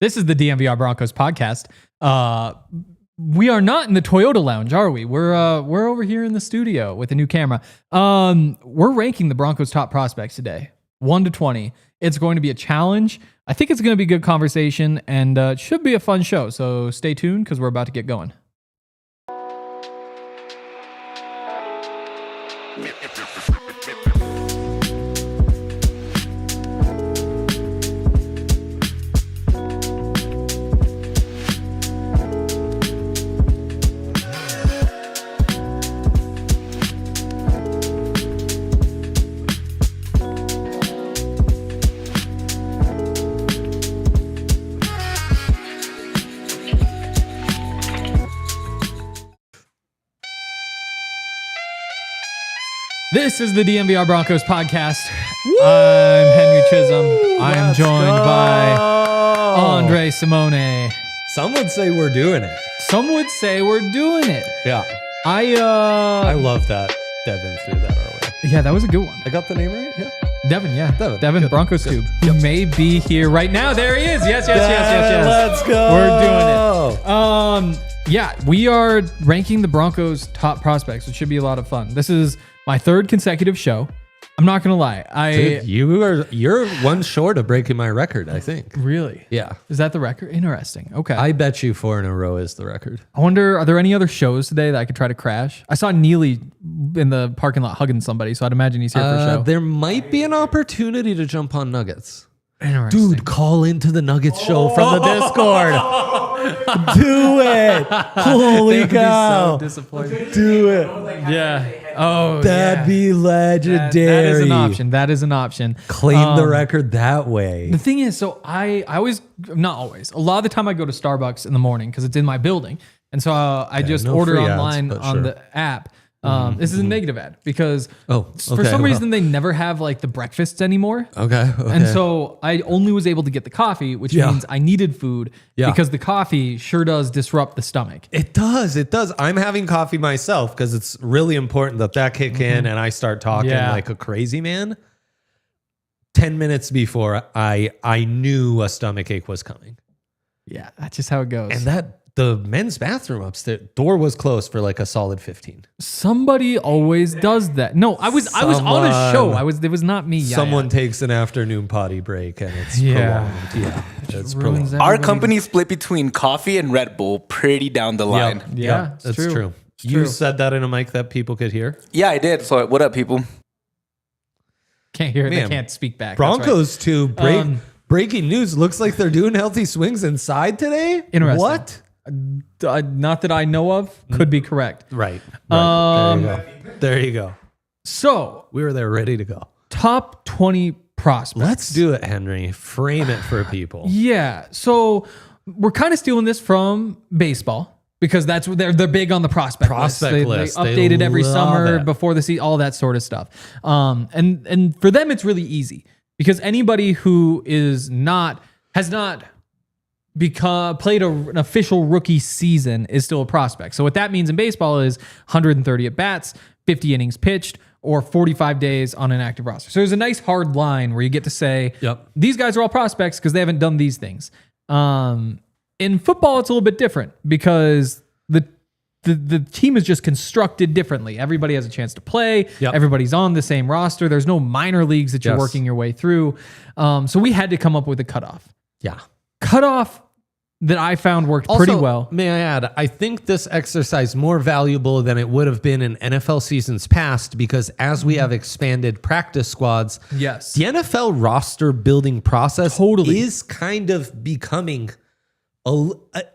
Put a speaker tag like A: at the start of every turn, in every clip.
A: This is the DNVR Broncos podcast. We are not in the Toyota Lounge, are we? We're over here in the studio with a new camera. We're ranking the Broncos' top prospects today, 1 to 20. It's going to be a challenge. I think it's going to be a good conversation, and it should be a fun show. So stay tuned because we're about to get going. This is the DNVR Broncos Podcast. Woo! I'm Henry Chisholm. I am joined by Andre Simone.
B: Some would say we're doing it.
A: Some would say we're doing it.
B: Yeah.
A: I
B: love that Devin threw that our way.
A: Yeah, that was a good one.
B: I got the name right? Yeah.
A: Devin, yeah. Devin
B: Good.
A: Broncos Tube. Who may be here right now. There he is. Yes.
B: Let's go.
A: We're doing it. Yeah, we are ranking the Broncos' top prospects, which should be a lot of fun. This is my third consecutive show. I'm not gonna lie.
B: Dude, you're one short of breaking my record, I think.
A: Really?
B: Yeah.
A: Is that the record? Interesting. Okay.
B: I bet you 4 in a row is the record.
A: I wonder, are there any other shows today that I could try to crash? I saw Neely in the parking lot hugging somebody, so I'd imagine he's here for a show.
B: There might be an opportunity to jump on Nuggets.
A: Interesting.
B: Dude, call into the Nuggets show from the Discord. Do it. Holy cow.
A: So disappointed.
B: Do it.
A: Yeah. Oh,
B: That'd be legendary.
A: That is an option. That is an option.
B: Claim the record that way.
A: The thing is, so I always, not always, a lot of the time I go to Starbucks in the morning because it's in my building. And so I just
B: no
A: order
B: free ads,
A: online
B: but
A: on
B: sure.
A: the app. This is a negative ad because for
B: okay,
A: some reason they never have like the breakfasts anymore.
B: Okay.
A: And so I only was able to get the coffee, which means I needed food because the coffee sure does disrupt the stomach.
B: It does. It does. I'm having coffee myself because it's really important that kick in and I start talking like a crazy man. 10 minutes before I knew a stomach ache was coming.
A: Yeah, that's just how it goes.
B: And the men's bathroom upstairs door was closed for like a solid 15.
A: Somebody always does that. No, I was on a show. It was not me.
B: Someone takes an afternoon potty break and it's prolonged. Yeah, it's prolonged.
C: Our company split between coffee and Red Bull pretty down the line.
A: Yeah,
B: that's true. You said that in a mic that people could hear?
C: Yeah, I did. So what up, people?
A: Can't hear it. They can't speak back.
B: Broncos to breaking news. Looks like they're doing healthy swings inside today.
A: Interesting.
B: What?
A: Not that I know of. Could be correct.
B: Right. There you go.
A: So
B: we were there ready to go.
A: Top 20 prospects.
B: Let's do it, Henry. Frame it for people.
A: Yeah. So we're kind of stealing this from baseball because that's what they're big on the prospect list. They update it every summer before the season, all that sort of stuff. And for them, it's really easy because anybody who has not played an official rookie season is still a prospect. So what that means in baseball is 130 at bats, 50 innings pitched, or 45 days on an active roster. So there's a nice hard line where you get to say, these guys are all prospects because they haven't done these things. In football, it's a little bit different because the team is just constructed differently. Everybody has a chance to play. Everybody's on the same roster. There's no minor leagues that you're working your way through. So we had to come up with a cutoff.
B: Yeah.
A: Cutoff that I found worked pretty well.
B: May I add, I think this exercise more valuable than it would have been in NFL seasons past because as we have expanded practice squads, the NFL roster building process is kind of becoming a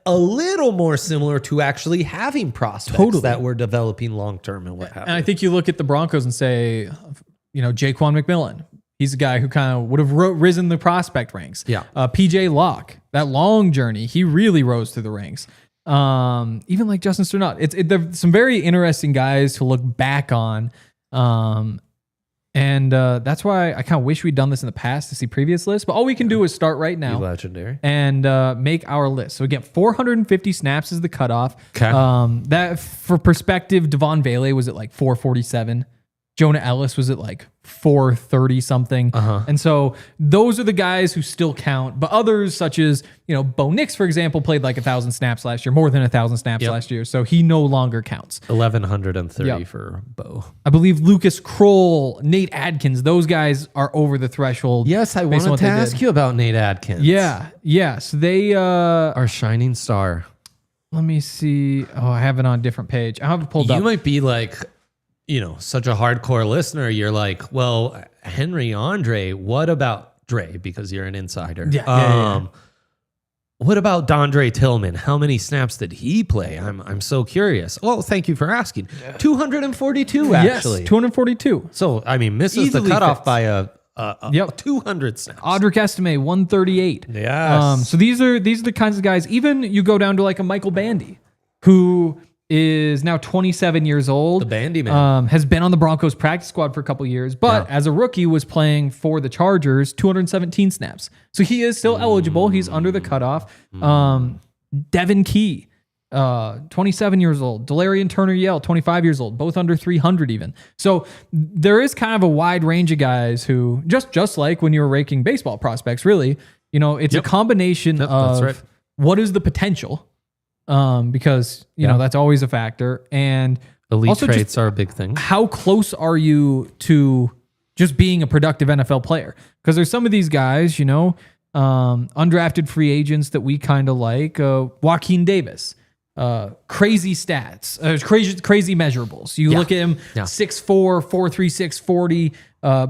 B: little more similar to actually having prospects that we're developing long-term and what have you.
A: And I think you look at the Broncos and say, Jaquan McMillan. He's a guy who kind of would have risen the prospect ranks. PJ Locke, that long journey, he really rose through the ranks. Even like Justin Sternot. There's some very interesting guys to look back on. And that's why I kind of wish we'd done this in the past to see previous lists. But all we can do is start right now.
B: Legendary.
A: And make our list. So again, 450 snaps is the cutoff.
B: Okay.
A: That, for perspective, Devaughn Vele was at like 447. Jonah Ellis was at like 430 something. And so those are the guys who still count. But others such as, Bo Nix, for example, played like 1,000 snaps last year, more than 1,000 snaps last year. So he no longer counts.
B: 1,130 for Bo.
A: I believe Lucas Kroll, Nate Adkins, those guys are over the threshold.
B: Yes, I wanted to ask you about Nate Adkins.
A: Yeah. Yes. They
B: our shining star.
A: Let me see. Oh, I have it on a different page. I have it pulled up.
B: You might be like, such a hardcore listener. You're like, well, Henry, Andre, what about Dre? Because you're an insider.
A: Yeah.
B: What about Dondre Tillman? How many snaps did he play? I'm so curious. Well, thank you for asking. 242, actually.
A: Yes, 242.
B: So, misses
A: Easily
B: the cutoff
A: fits.
B: by a 200 snaps.
A: Audric Estime, 138.
B: Yes.
A: So these are the kinds of guys. Even you go down to like a Michael Bandy, who is now 27 years old.
B: The Bandy man.
A: Has been on the Broncos practice squad for a couple years, but as a rookie was playing for the Chargers, 217 snaps. So he is still eligible. He's under the cutoff. Devin Key, 27 years old. Delarian Turner-Yell, 25 years old, both under 300 even. So there is kind of a wide range of guys who, just like when you were ranking baseball prospects, really, it's a combination of what is the potential, because that's always a factor, and
B: elite
A: also
B: traits are a big thing.
A: How close are you to just being a productive NFL player? Because there's some of these guys, undrafted free agents that we kind of like. Joaquin Davis, crazy stats, crazy measurables. You look at him, 6'4", 4.36, 40,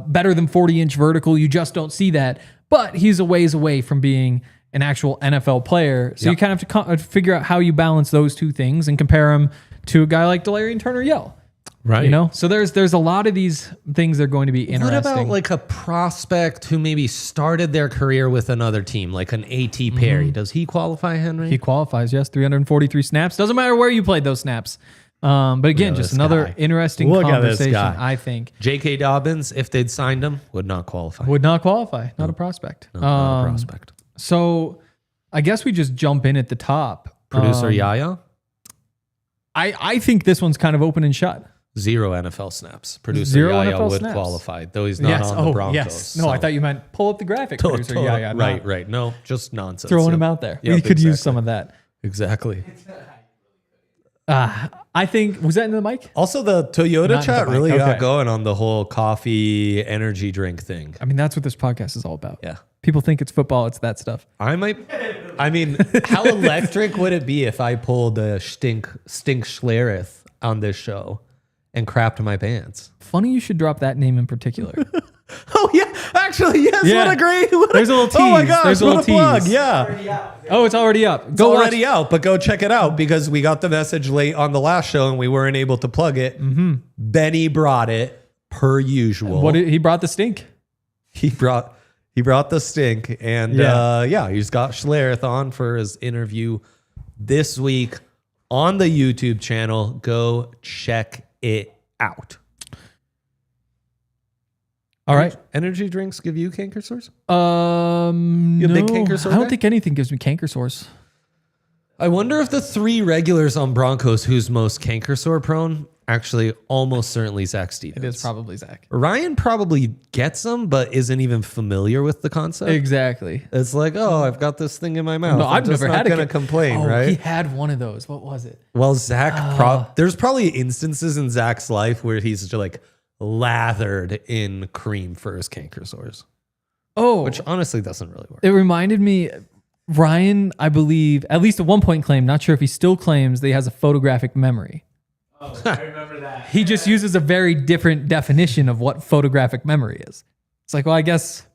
A: better than 40-inch vertical. You just don't see that, but he's a ways away from being an actual NFL player. So you kind of have to figure out how you balance those two things and compare him to a guy like Delarian Turner-Yell.
B: Right.
A: So there's a lot of these things that are going to be interesting.
B: What about like a prospect who maybe started their career with another team, like an A.T. Perry? Does he qualify, Henry?
A: He qualifies, yes. 343 snaps. Doesn't matter where you played those snaps. But again, just another interesting conversation, I think.
B: J.K. Dobbins, if they'd signed him, would not qualify.
A: Would not qualify. Not a prospect.
B: Not a prospect.
A: So I guess we just jump in at the top.
B: Producer Yaya?
A: I think this one's kind of open and shut.
B: 0 NFL snaps. Producer Yaya would qualify, though he's not on the Broncos.
A: Yes. No, I thought you meant pull up the graphic. Producer Yaya.
B: Right. No, just nonsense.
A: Throwing him out there. We could use some of that.
B: Exactly.
A: I think, was that in the mic?
B: Also, the Toyota chat really got going on the whole coffee energy drink thing.
A: That's what this podcast is all about.
B: Yeah.
A: People think it's football. It's that stuff.
B: How electric would it be if I pulled a Stink Schlereth on this show and crapped my pants?
A: Funny you should drop that name in particular.
B: Oh, yeah. Actually, yes.
A: Yeah.
B: What a great.
A: There's a little tease.
B: Oh, my gosh.
A: There's a little
B: plug.
A: tease.
B: Yeah.
A: Oh, it's already up.
B: It's already out, but go check it out because we got the message late on the last show and we weren't able to plug it. Benny brought it per usual.
A: He brought the stink.
B: He brought the stink, and he's got Schlereth on for his interview this week on the YouTube channel. Go check it out.
A: All right.
B: Energy drinks give you canker sores?
A: You a big
B: canker sore
A: I don't
B: guy?
A: think anything gives me canker sores.
B: I wonder if the 3 regulars on Broncos who's most canker sore prone, actually almost certainly Zach Stevens.
A: It is probably Zach.
B: Ryan probably gets them, but isn't even familiar with the concept.
A: Exactly.
B: It's like, oh, I've got this thing in my mouth.
A: No, I've never had it.
B: I'm going to complain, right?
A: He had one of those. What was it?
B: Well, Zach, there's probably instances in Zach's life where he's just like lathered in cream for his canker sores.
A: Oh.
B: Which honestly doesn't really work.
A: It reminded me, Ryan, I believe, at least at one point claimed, not sure if he still claims that he has a photographic memory.
C: Oh, I remember that.
A: He just uses a very different definition of what photographic memory is. It's like, well, I guess,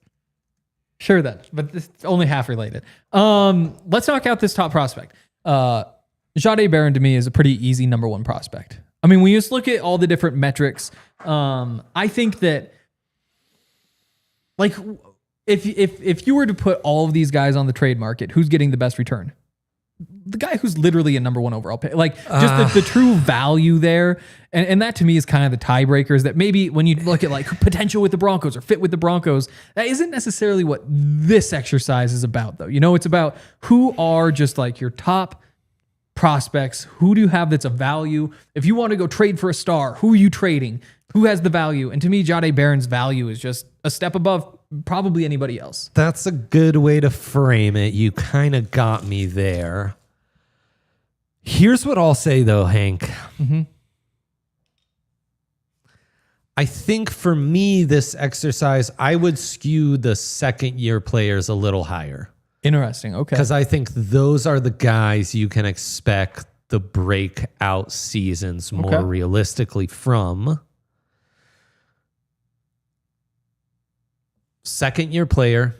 A: sure then, but it's only half related. Let's knock out this top prospect. Jahdae Barron to me is a pretty easy number 1 prospect. When you just look at all the different metrics, I think that, like, if you were to put all of these guys on the trade market, who's getting the best return? The guy who's literally a number 1 overall pick. Like, just the true value there. And that to me is kind of the tiebreakers that maybe when you look at like potential with the Broncos or fit with the Broncos, that isn't necessarily what this exercise is about though. It's about who are just like your top prospects. Who do you have that's a value? If you want to go trade for a star, who are you trading? who has the value. And to me, Jahdae Barron's value is just a step above probably anybody else.
B: That's a good way to frame it. You kind of got me there. Here's what I'll say, though, Hank.
A: Mm-hmm.
B: I think for me, this exercise, I would skew the second-year players a little higher.
A: Interesting. Okay.
B: Because I think those are the guys you can expect the breakout seasons more realistically from. Second-year player,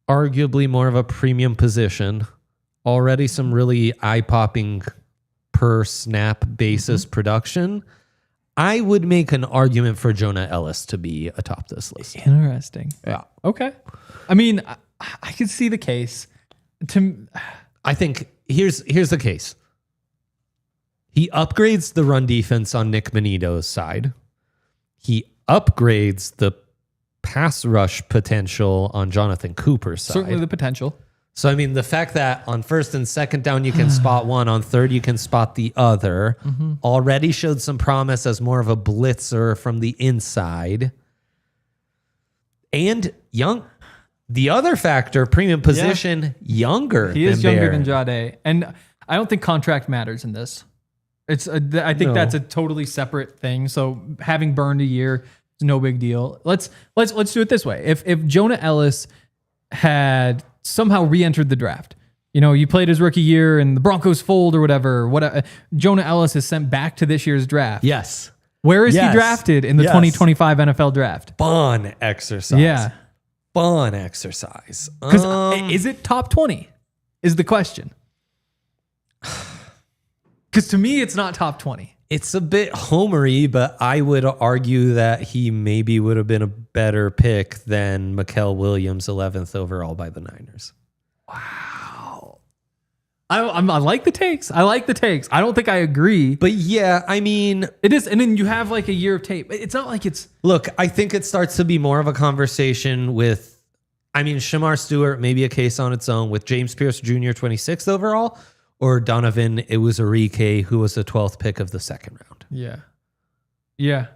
B: arguably more of a premium position. Already some really eye-popping per snap basis production. I would make an argument for Jonah Ellis to be atop this list.
A: Interesting. Yeah. Okay. I mean, I could see the case.
B: I think here's the case. He upgrades the run defense on Nick Bonitto's side. He upgrades the pass rush potential on Jonathan Cooper's side.
A: Certainly the potential.
B: So, I mean, the fact that on first and second down, you can spot one, on third, you can spot the other, already showed some promise as more of a blitzer from the inside. And young. The other factor, premium position, younger.
A: He is younger than Jahdae. And I don't think contract matters in this. I think that's a totally separate thing. So having burned a year is no big deal. Let's do it this way. If Jonah Ellis had somehow re-entered the draft, you played his rookie year and the Broncos fold or whatever. Jonah Ellis is sent back to this year's draft.
B: Yes.
A: Where is he drafted in the 2025 NFL draft?
B: Fun exercise.
A: Yeah.
B: Fun exercise.
A: Because is it top 20 is the question. Because to me, it's not top 20.
B: It's a bit homery, but I would argue that he maybe would have been a better pick than Mikael Williams, 11th overall by the Niners.
A: Wow. I like the takes. I don't think I agree.
B: But yeah, I mean...
A: It is, and then you have like a year of tape. It's not like it's...
B: Look, I think it starts to be more of a conversation with... I mean, Shamar Stewart, maybe a case on its own with James Pierce Jr., 26th overall, or Donovan Uwazurike, who was the 12th pick of the second round.
A: Yeah. Yeah.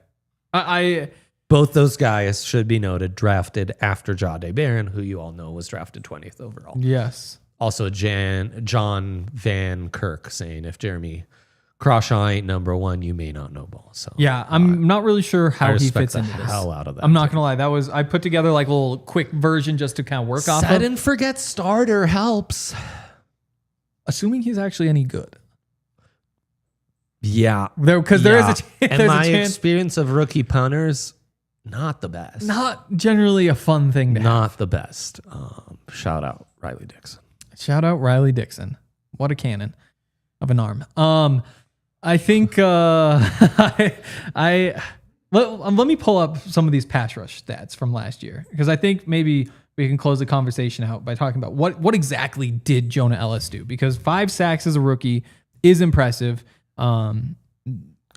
A: I
B: Both those guys, should be noted, drafted after Jahdae Barron, who you all know was drafted 20th overall.
A: Yes.
B: Also, John Van Kirk saying, if Jeremy Crawshaw ain't number one, you may not know ball. So
A: yeah, I'm not really sure how he fits into this.
B: Hell out of that.
A: I'm not gonna lie. I put together like a little quick version just to kind of work off of.
B: Set and forget starter helps.
A: Assuming he's actually any good.
B: Yeah.
A: Because there is a chance.
B: And my experience of rookie punters, not the best.
A: Not generally a fun thing to have.
B: Not the best. Shout out Riley Dixon.
A: Shout out Riley Dixon. What a cannon of an arm. I think let me pull up some of these pass rush stats from last year, because I think maybe we can close the conversation out by talking about what exactly did Jonah Ellis do, because 5 sacks as a rookie is impressive.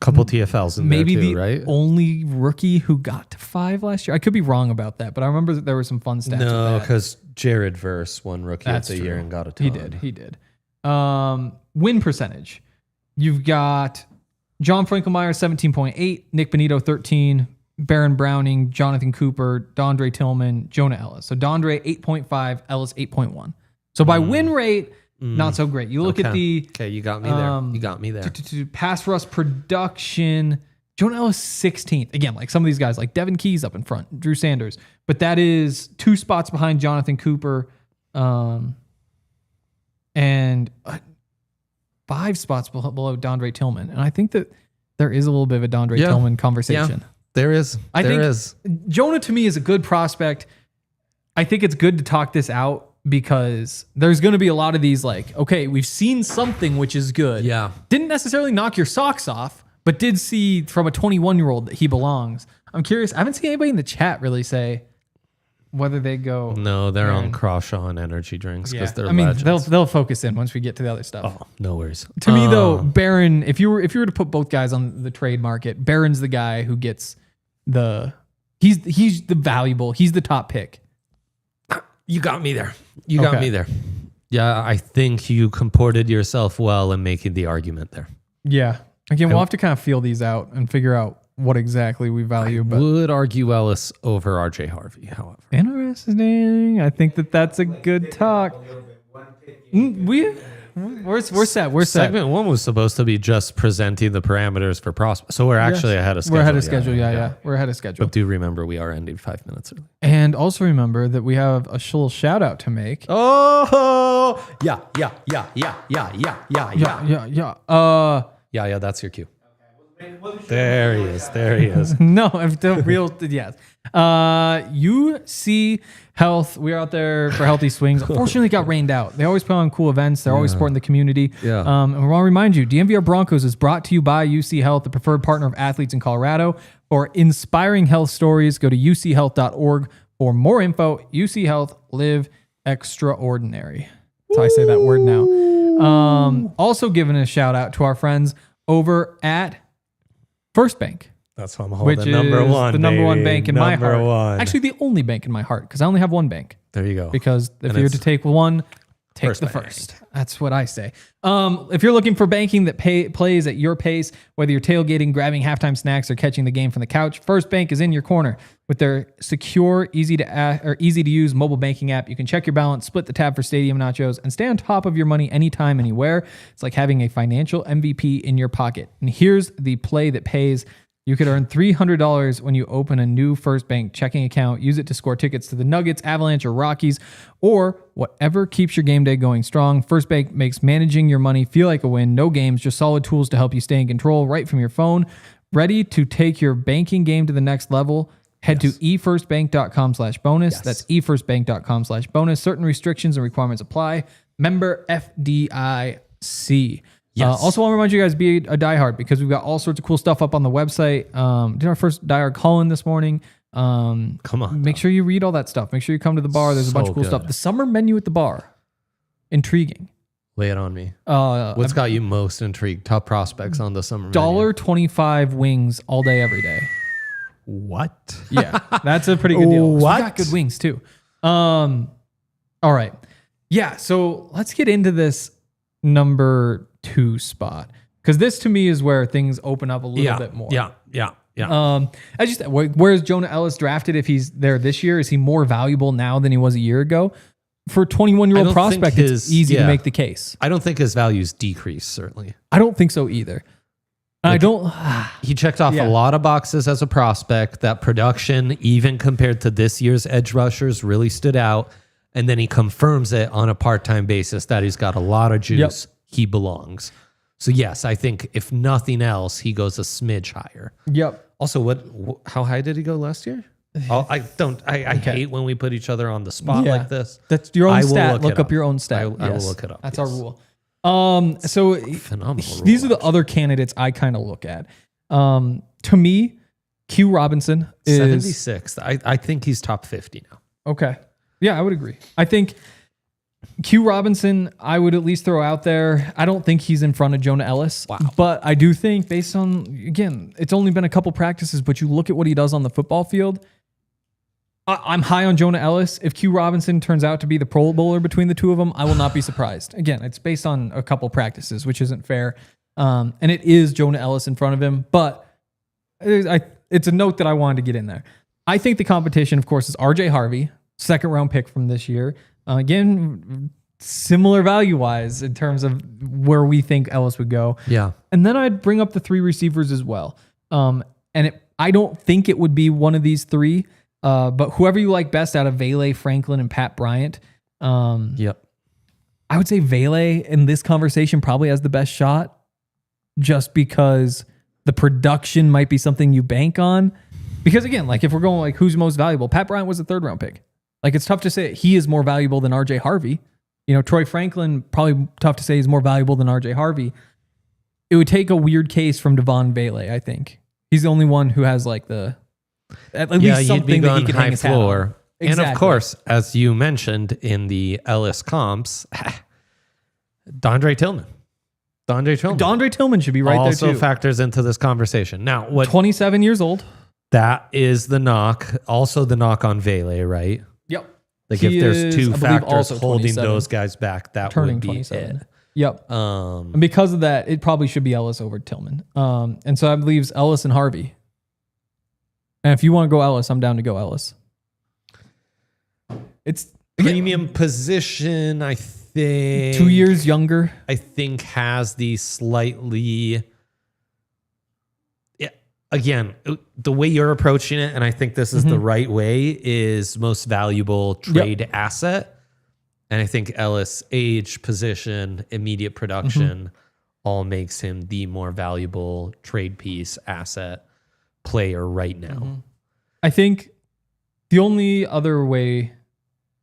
B: Couple TFLs in
A: maybe
B: there too, right?
A: Only rookie who got to 5 last year. I could be wrong about that, but I remember that there were some fun stats.
B: No, because Jared Verse won rookie of the year and got a ton.
A: He did. Win percentage. You've got John Frankelmeyer, 17.8, Nick Bonitto, 13, Baron Browning, Jonathan Cooper, Dondre Tillman, Jonah Ellis. So Dondre, 8.5, Ellis, 8.1. So by win rate, not so great. You look at the...
B: Okay, you got me there. You got me there.
A: Pass rush production, Jonah Ellis, 16th. Again, like some of these guys, like Devin Keys up in front, Drew Sanders. But that is 2 spots behind Jonathan Cooper, and 5 spots below Dondre Tillman. And I think that there is a little bit of a Dondre Tillman conversation.
B: Yeah, there is.
A: I think Jonah, to me, is a good prospect. I think it's good to talk this out, because there's going to be a lot of these like, okay, we've seen something which is good.
B: Yeah.
A: Didn't necessarily knock your socks off, but did see from a 21-year-old that he belongs. I'm curious. I haven't seen anybody in the chat really say whether they go.
B: No, they're on Crawshaw and energy drinks because they're legends.
A: They'll focus in once we get to the other stuff.
B: Oh, no worries.
A: To me though, Barron, if you were to put both guys on the trade market, Barron's the guy who gets he's the valuable, he's the top pick.
B: You got me there. You got me there. Yeah, I think you comported yourself well in making the argument there.
A: Yeah. Again, we'll have to kind of feel these out and figure out what exactly we value. But
B: would argue Ellis over RJ Harvey, however.
A: Interesting. I think that's a good talk. We're set. We're set.
B: Segment 1 was supposed to be just presenting the parameters for prospects. So we're actually ahead of schedule.
A: We're ahead of schedule. Yeah. We're ahead of schedule.
B: But do remember we are ending 5 minutes early.
A: And also remember that we have a little shout out to make.
B: Oh, yeah. Yeah, that's your cue. There he is.
A: No, the real, yes. UC Health, we're out there for healthy swings. Unfortunately, it got rained out. They always put on cool events. They're always supporting the community.
B: Yeah.
A: And we want to remind you, DNVR Broncos is brought to you by UC Health, the preferred partner of athletes in Colorado. For inspiring health stories, go to uchealth.org. For more info, UC Health, live extraordinary. That's how I say that word now. Also giving a shout out to our friends over at First Bank.
B: That's what I'm holding.
A: Which
B: number
A: is
B: one,
A: the number one bank in my heart.
B: One.
A: Actually, the only bank in my heart, because I only have one bank.
B: There you go.
A: Because if you're to take one, take
B: First
A: the
B: Bank.
A: first. That's what I say. If you're looking for banking that plays at your pace, whether you're tailgating, grabbing halftime snacks, or catching the game from the couch, First Bank is in your corner. With their secure, easy to use mobile banking app, you can check your balance, split the tab for stadium nachos, and stay on top of your money anytime, anywhere. It's like having a financial MVP in your pocket. And here's the play that pays. You could earn $300 when you open a new First Bank checking account. Use it to score tickets to the Nuggets, Avalanche, or Rockies, or whatever keeps your game day going strong. First Bank makes managing your money feel like a win. No games, just solid tools to help you stay in control right from your phone. Ready to take your banking game to the next level? Head to efirstbank.com/bonus. That's efirstbank.com/bonus. Certain restrictions and requirements apply. Member FDIC.
B: Yes.
A: Also, want to remind you guys, be a diehard, because we've got all sorts of cool stuff up on the website. Did our first diehard call-in this morning.
B: Come on.
A: Make sure you read all that stuff. Make sure you come to the bar. There's a bunch of cool stuff. The summer menu at the bar. Intriguing.
B: Lay it on me. What's got you most intrigued? Top prospects on the summer menu.
A: $1.25 wings all day, every day.
B: What?
A: Yeah, that's a pretty good deal.
B: What?
A: We got good wings too. All right. Yeah, so let's get into this number 2 spot, because this to me is where things open up a little bit more.
B: Yeah.
A: Where's Jonah Ellis drafted? If he's there this year, is he more valuable now than he was a year ago? For a 21-year-old prospect, it's easy to make the case.
B: I don't think his values decrease, certainly.
A: I don't think so either.
B: He checked off a lot of boxes as a prospect. That production, even compared to this year's edge rushers, really stood out. And then he confirms it on a part-time basis that he's got a lot of juice. Yep. He belongs. So yes, I think if nothing else, he goes a smidge higher.
A: Yep.
B: Also, how high did he go last year? I hate when we put each other on the spot like this.
A: That's your own stat. Look up your own stat.
B: I will look it up.
A: That's our rule. So
B: phenomenal.
A: These are the other candidates I kind of look at. To me, Q Robinson is
B: 76. I think he's top 50 now.
A: Okay. Yeah, I would agree. I think Q Robinson, I would at least throw out there. I don't think he's in front of Jonah Ellis.
B: Wow.
A: But I do think, based on, again, it's only been a couple practices, but you look at what he does on the football field. I'm high on Jonah Ellis. If Q Robinson turns out to be the Pro Bowler between the two of them, I will not be surprised. Again, it's based on a couple practices, which isn't fair. And it is Jonah Ellis in front of him, but it's a note that I wanted to get in there. I think the competition, of course, is RJ Harvey, second round pick from this year. Again, similar value-wise in terms of where we think Ellis would go.
B: Yeah.
A: And then I'd bring up the 3 receivers as well. I don't think it would be one of these 3. But whoever you like best out of Vele, Franklin, and Pat Bryant.
B: Yep.
A: I would say Vele in this conversation probably has the best shot, just because the production might be something you bank on. Because again, like if we're going like who's most valuable, Pat Bryant was a 3rd round pick. Like it's tough to say he is more valuable than RJ Harvey. Troy Franklin, probably tough to say he's more valuable than RJ Harvey. It would take a weird case from Devaughn Vele, I think. He's the only one who has like at least something that he can hang his hat on. Exactly.
B: And of course, as you mentioned in the Ellis comps, Dondre Tillman.
A: Dondre Tillman should be right there too.
B: Also factors into this conversation. Now,
A: 27 years old.
B: That is the knock. Also the knock on Vele, right?
A: Yep.
B: Like if there's 2 factors holding those guys back, that
A: turning
B: would be
A: 27.
B: it.
A: Yep. And because of that, it probably should be Ellis over Tillman. And so that leaves Ellis and Harvey. And if you want to go Ellis, I'm down to go Ellis. It's
B: premium position, I think.
A: 2 years younger.
B: I think has the slightly... Yeah, again, the way you're approaching it, and I think this is the right way, is most valuable trade asset. And I think Ellis, age, position, immediate production, all makes him the more valuable trade piece asset player right now.
A: I think the only other way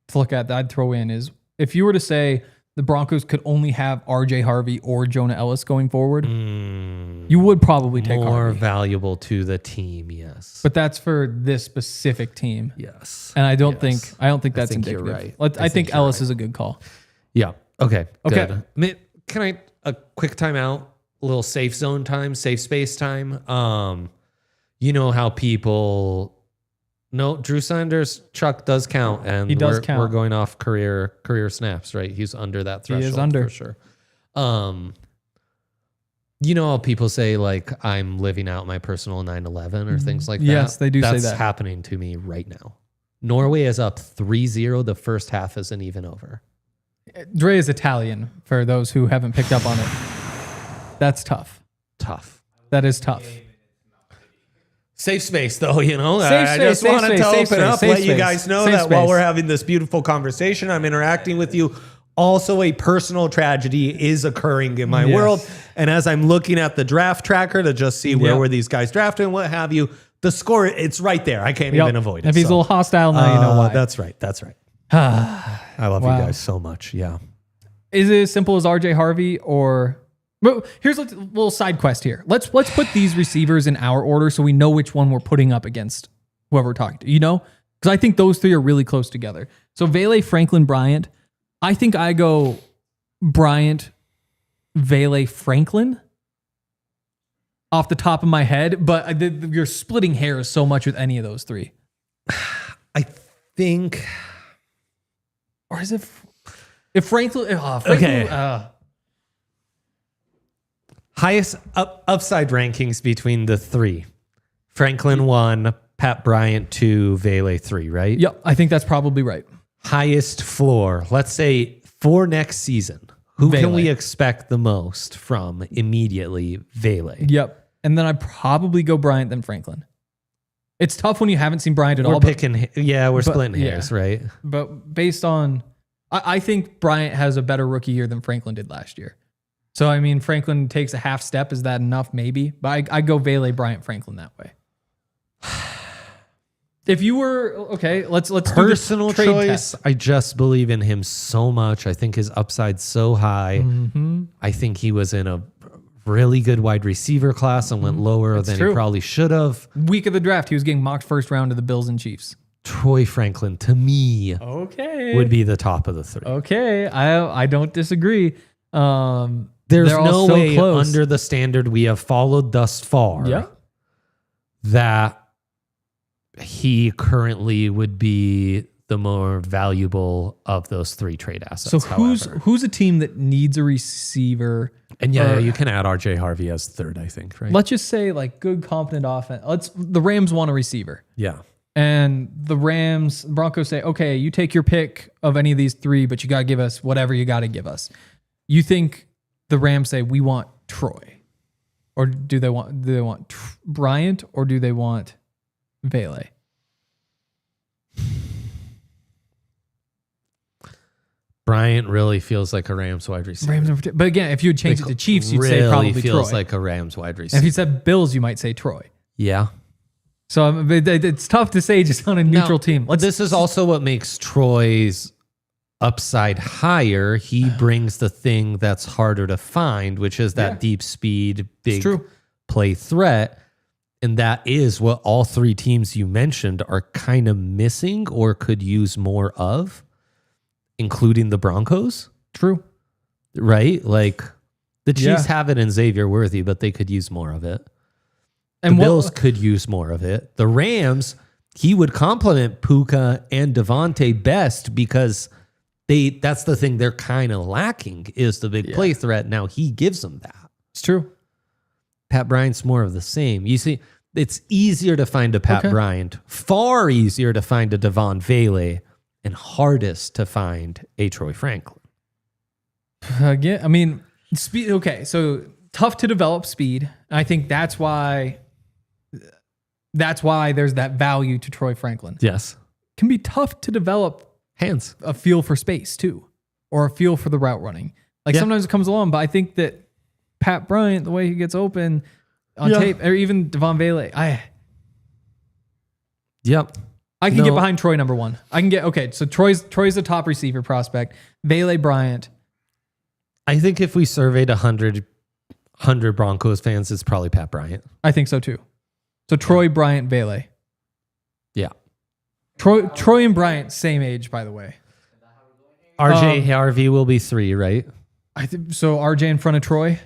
A: to look at that I'd throw in is if you were to say the Broncos could only have RJ Harvey or Jonah Ellis going forward, you would probably take
B: more
A: Harvey.
B: Valuable to the team, yes.
A: But that's for this specific team.
B: Yes.
A: And I don't think that's indicative.
B: You're right.
A: I think Ellis is a good call.
B: Yeah. Okay.
A: Okay.
B: Good. Can I a quick timeout? A little safe zone time, safe space time. You know how people... No, Drew Sanders' Chuck does count, and
A: he does count.
B: We're going off career snaps, right? He's under that threshold.
A: He is under
B: for sure. You know how people say like I'm living out my personal 9/11 or things like that?
A: Yes, they do say that.
B: That's happening to me right now. Norway is up 3-0. The first half isn't even over.
A: Dre is Italian, for those who haven't picked up on it. That's tough. That is tough.
B: Safe space, though, you know.
A: I
B: just wanted to open up, let you guys know that while we're having this beautiful conversation, I'm interacting with you. Also, a personal tragedy is occurring in my world. And as I'm looking at the draft tracker to just see where were these guys drafted and what have you, the score, it's right there. I can't even avoid it.
A: If he's a little hostile now, you know why.
B: That's right. I love you guys so much. Yeah.
A: Is it as simple as RJ Harvey or... Well, here's a little side quest here. Let's put these receivers in our order so we know which one we're putting up against whoever we're talking to, you know? Because I think those three are really close together. So Vele, Franklin, Bryant. I think I go Bryant, Vele, Franklin off the top of my head, but you're splitting hairs so much with any of those three.
B: I think...
A: Or is it... If Franklin... okay.
B: Highest upside rankings between the three. Franklin 1, Pat Bryant 2, Vele 3, right?
A: Yep, I think that's probably right.
B: Highest floor, let's say for next season. Who
A: Vele.
B: can we expect the most from immediately? Vele.
A: Yep. And then I'd probably go Bryant then Franklin. It's tough when you haven't seen Bryant at all.
B: We're splitting hairs, right?
A: But based on... I think Bryant has a better rookie year than Franklin did last year. So, I mean, Franklin takes a half step. Is that enough? Maybe. But I go Vele, Bryant, Franklin that way. If you were... Okay, let's
B: personal
A: do the trade
B: choice.
A: test.
B: I just believe in him so much. I think his upside's so high. I think he was in a really good wide receiver class and went lower than he probably should have.
A: Week of the draft, he was getting mocked first round to the Bills and Chiefs.
B: Troy Franklin, to me, would be the top of the three.
A: Okay, I don't disagree.
B: There's no way under the standard we have followed thus far that he currently would be the more valuable of those three trade assets.
A: So who's a team that needs a receiver?
B: And you can add RJ Harvey as third, I think, right?
A: Let's just say like good, confident offense. The Rams want a receiver.
B: Yeah.
A: And the Broncos say, okay, you take your pick of any of these three, but you got to give us whatever you got to give us. You think the Rams say, we want Troy? Or do they want Bryant or do they want Vele?
B: Bryant really feels like a Rams wide receiver.
A: But again, if you would change it to Chiefs, you'd say probably
B: feels
A: Troy.
B: like a Rams wide receiver.
A: And if you said Bills, you might say Troy.
B: Yeah.
A: So it's tough to say just on a neutral team.
B: This is also what makes Troy's upside higher. He brings the thing that's harder to find, which is that deep speed, big play threat. And that is what all three teams you mentioned are kind of missing or could use more of, including the Broncos.
A: True.
B: Right? Like the Chiefs have it in Xavier Worthy, but they could use more of it.
A: And
B: the Bills could use more of it. The Rams, he would complement Puka and Devontae best because that's the thing they're kind of lacking is the big play threat. Now he gives them that.
A: It's true.
B: Pat Bryant's more of the same. You see, It's easier to find a Pat Bryant, far easier to find a Devaughn Vele, and hardest to find a Troy Franklin.
A: Again, I mean, speed. Okay, so tough to develop speed. I think that's why there's that value to Troy Franklin.
B: Yes.
A: Can be tough to develop
B: hands,
A: a feel for space too, or a feel for the route running. Like sometimes it comes along, but I think that Pat Bryant, the way he gets open on tape, or even Devaughn Vele, I can get behind Troy number one. I can get so Troy's the top receiver prospect. Vele, Bryant.
B: I think if we surveyed 100 Broncos fans, it's probably Pat Bryant.
A: I think so too. So Troy, Bryant, Vele.
B: Yeah.
A: Troy and Bryant, same age, by the way.
B: RJ Harvey will be 3, right?
A: I think so. RJ in front of Troy.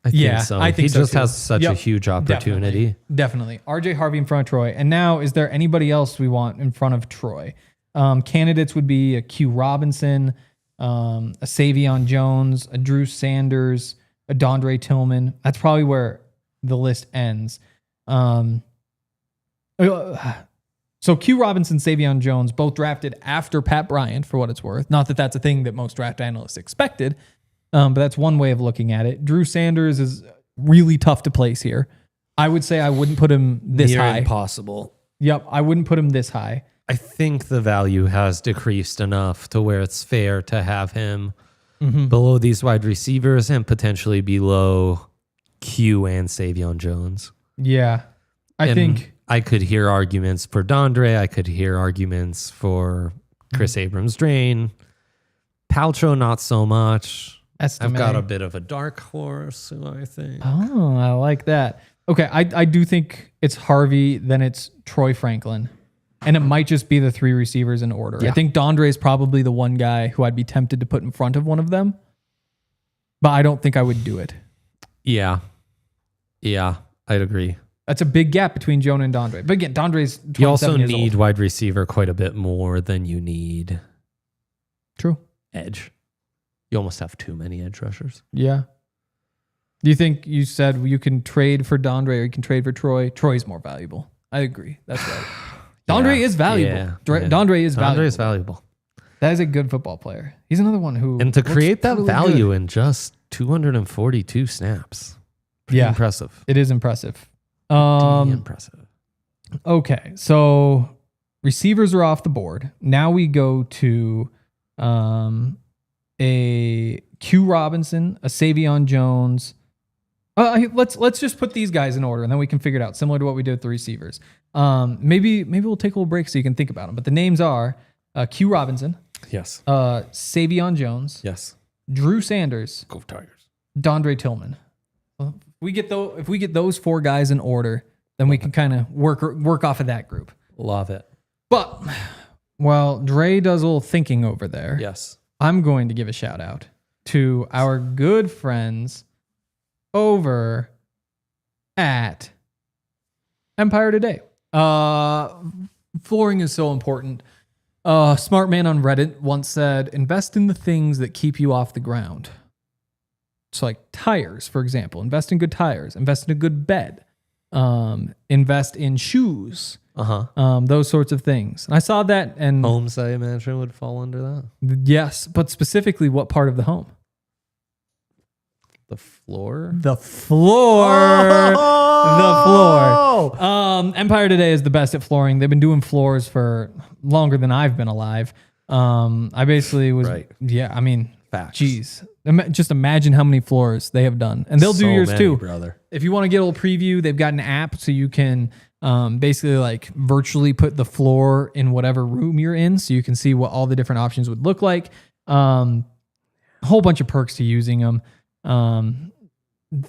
B: I think so.
A: I think
B: he
A: so
B: just
A: too.
B: has such a huge opportunity.
A: Definitely. RJ Harvey in front of Troy. And now, is there anybody else we want in front of Troy? Candidates would be a Q Robinson, a Sai'Vion Jones, a Drew Sanders, a Dondre Tillman. That's probably where the list ends. So Q Robinson, Sai'Vion Jones, both drafted after Pat Bryant, for what it's worth. Not that that's a thing that most draft analysts expected, but that's one way of looking at it. Drew Sanders is really tough to place here. I would say I wouldn't put him this high.
B: Impossible.
A: Yep, I wouldn't put him this high.
B: I think the value has decreased enough to where it's fair to have him below these wide receivers and potentially below Q and Sai'Vion Jones.
A: Yeah, I think
B: I could hear arguments for Dondre. I could hear arguments for Chris Abrams-Drain. Paltrow, not so much.
A: Estime.
B: I've got a bit of a dark horse, who I think.
A: Oh, I like that. Okay, I do think it's Harvey, then it's Troy Franklin. And it might just be the 3 receivers in order.
B: Yeah.
A: I think Dondre is probably the one guy who I'd be tempted to put in front of one of them. But I don't think I would do it.
B: Yeah, I'd agree.
A: That's a big gap between Jonah and Dondre. But again, Dondre's 27
B: You also
A: years
B: need
A: old.
B: wide receiver quite a bit more than you need
A: True.
B: edge. You almost have too many edge rushers.
A: Yeah. Do you think you said you can trade for Dondre or you can trade for Troy? Troy's more valuable. I agree. That's right. Dondre is valuable. Dondre is valuable.
B: Dondre is valuable.
A: That is a good football player. He's another one who...
B: And to create that
A: really
B: value
A: good.
B: in just 242 snaps. Pretty impressive.
A: It is impressive.
B: Impressive.
A: Okay, so receivers are off the board. Now we go to a Q Robinson, a Sai'Vion Jones. Let's just put these guys in order, and then we can figure it out, similar to what we did with the receivers. Maybe we'll take a little break so you can think about them. But the names are Q Robinson,
B: Yes.
A: Sai'Vion Jones,
B: Yes.
A: Drew Sanders,
B: Go Tigers.
A: Dondre Tillman. Well, if we get those 4 guys in order, then we can kind of work off of that group.
B: Love it.
A: But while Dre does a little thinking over there,
B: Yes.
A: I'm going to give a shout out to our good friends over at Empire Today. Flooring is so important. Smart man on Reddit once said, invest in the things that keep you off the ground. So like tires, for example, invest in good tires, invest in a good bed, invest in shoes, those sorts of things. And I saw that, and
B: Homes, I imagine, would fall under that.
A: yes, but specifically what part of the home?
B: The floor?
A: The floor. The floor. Empire Today is the best at flooring. They've been doing floors for longer than I've been alive. I basically was, yeah, I mean,
B: Facts.
A: geez. Just imagine how many floors they have done. And they'll do yours
B: many,
A: too.
B: Brother.
A: If you want to get a little preview, they've got an app so you can basically like virtually put the floor in whatever room you're in so you can see what all the different options would look like. A whole bunch of perks to using them.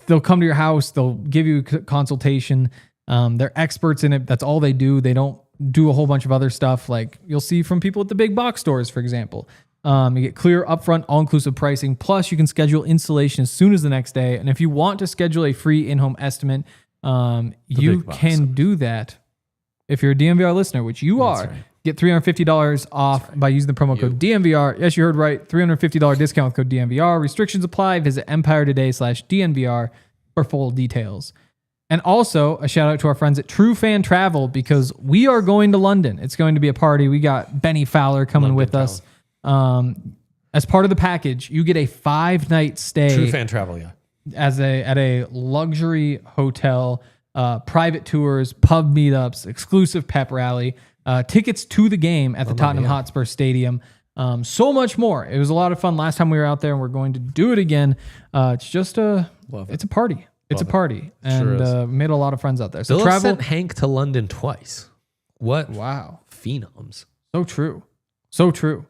A: They'll come to your house. They'll give you a consultation. They're experts in it. That's all they do. They don't do a whole bunch of other stuff like you'll see from people at the big box stores, for example. You get clear, upfront, all-inclusive pricing. Plus, you can schedule installation as soon as the next day. And if you want to schedule a free in-home estimate, you can do that. If you're a DNVR listener, which you are,
B: right.
A: Get $350 off by using the promo code DNVR. Yes, you heard right. $350 discount with code DNVR. Restrictions apply. Visit EmpireToday.com/DNVR for full details. And also a shout out to our friends at True Fan Travel because we are going to London. It's going to be a party. We got Benny Fowler coming with us. As part of the package, you get a 5-night stay.
B: True Fan Travel, yeah.
A: At a luxury hotel, private tours, pub meetups, exclusive pep rally, tickets to the game at the Tottenham Hotspur Stadium. So much more. It was a lot of fun last time we were out there, and we're going to do it again. It's just it's a party. It's a party, and sure made a lot of friends out there. So
B: Bill sent Hank to London twice. What?
A: Wow,
B: phenoms.
A: So true, so true.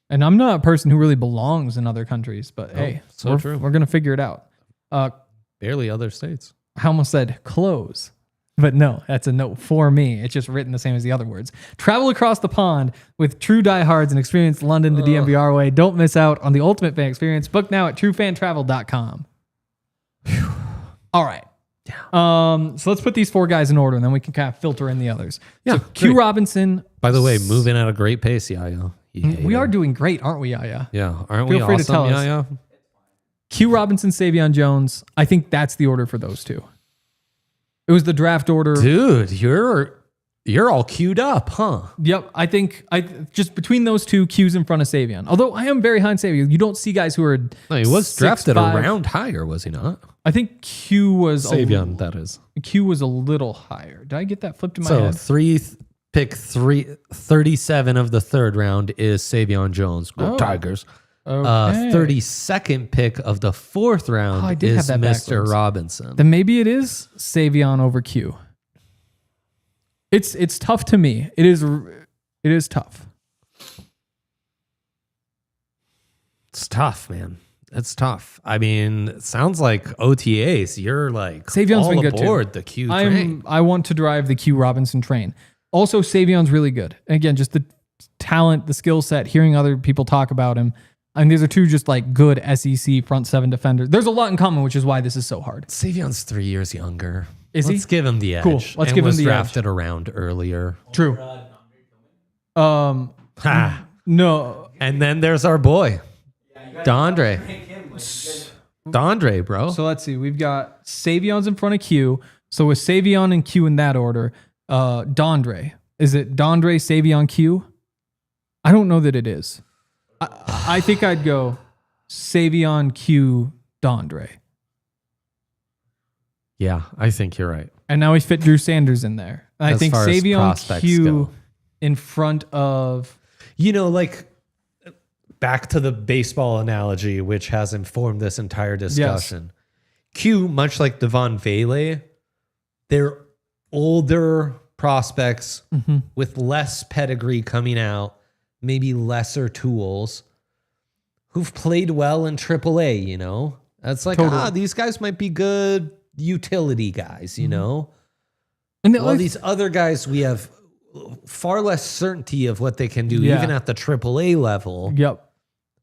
A: And I'm not a person who really belongs in other countries, but hey, we're gonna figure it out.
B: Barely other states.
A: I almost said close, but no, that's a no for me. It's just written the same as the other words. Travel across the pond with true diehards and experience London the DNVR way. Don't miss out on the ultimate fan experience. Book now at truefantravel.com. All right. So let's put these 4 guys in order, and then we can kind of filter in the others.
B: Yeah.
A: So Q Robinson.
B: By the way, moving at a great pace, Yaya.
A: We are doing great, aren't we, Yaya?
B: Yeah. Aren't
A: Feel
B: we
A: free
B: awesome,
A: to tell
B: Yaya?
A: us. Q Robinson, Sai'Vion Jones. I think that's the order for those 2. It was the draft order.
B: Dude, you're all queued up, huh?
A: Yep. I think just between those 2, Q's in front of Sai'Vion. Although I am very high on Sai'Vion. You don't see guys who are
B: No, he was drafted
A: 6'5".
B: a round higher, was he not?
A: I think Q was
B: Sai'Vion, that is.
A: Q was a little higher. Did I get that flipped in my head?
B: So 37 of the 3rd round is Sai'Vion Jones. Go Tigers.
A: Okay.
B: 32nd pick of the 4th round is
A: have that
B: Mr.
A: backwards.
B: Robinson.
A: Then maybe it is Sai'Vion over Q. It's tough to me. It is tough.
B: It's tough, man. It's tough. I mean, it sounds like OTAs. You're like
A: Sai'Vion's
B: all
A: been good
B: aboard
A: too.
B: the Q train.
A: I want to drive the Q Robinson train. Also, Sai'Vion's really good. And again, just the talent, the skill set, hearing other people talk about him. I mean, these are 2 just like good SEC front 7 defenders. There's a lot in common, which is why this is so hard.
B: Sai'Vion's 3 years younger.
A: Is he?
B: Let's give him the edge.
A: Cool. Let's give him the edge.
B: Drafted around earlier.
A: True. No.
B: And then there's our boy, Dondre. Dondre, bro.
A: So let's see. We've got Sai'Vion's in front of Q. So with Sai'Vion and Q in that order, Dondre. Is it Dondre, Sai'Vion, Q? I don't know that it is. I think I'd go Sai'Vion, Q, Dondre.
B: Yeah, I think you're right.
A: And now we fit Drew Sanders in there. I think
B: far as
A: Sai'Vion,
B: prospects
A: Q
B: go.
A: in front of...
B: Like back to the baseball analogy, which has informed this entire discussion. Yes. Q, much like Devaughn Vele, they're older prospects with less pedigree coming out, maybe lesser tools, who've played well in AAA, you know? That's like, these guys might be good utility guys, you know? And these other guys, we have far less certainty of what they can do, even at the AAA level.
A: Yep.